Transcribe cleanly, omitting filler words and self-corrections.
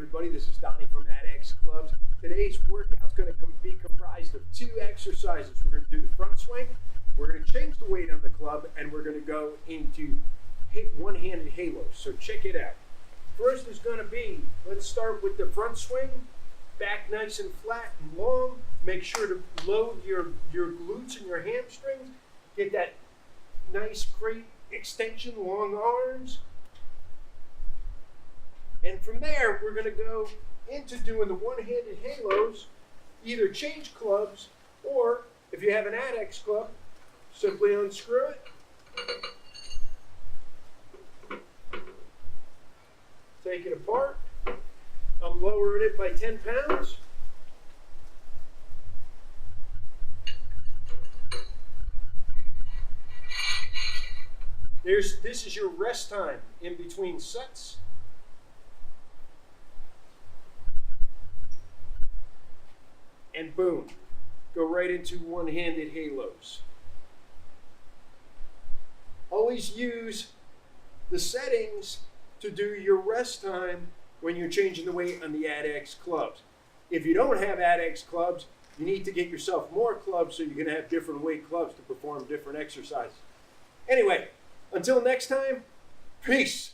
everybody, this is Donnie from ADEX Clubs. Today's workout's going to be comprised of 2 exercises. We're going to do the front swing, we're going to change the weight on the club, and we're going to go into one-handed halos. So check it out. First is going to be, let's start with the front swing, back nice and flat and long. Make sure to load your glutes and your hamstrings. Get that nice, great extension, long arms. And from there, we're going to go into doing the one-handed halos, either change clubs, or if you have an ADEX club, simply unscrew it. Take it apart. I'm lowering it by 10 pounds. This is your rest time in between sets. And boom, go right into one-handed halos. Always use the settings to do your rest time when you're changing the weight on the ADEX clubs. If you don't have ADEX clubs, you need to get yourself more clubs so you can have different weight clubs to perform different exercises. Anyway, until next time, peace.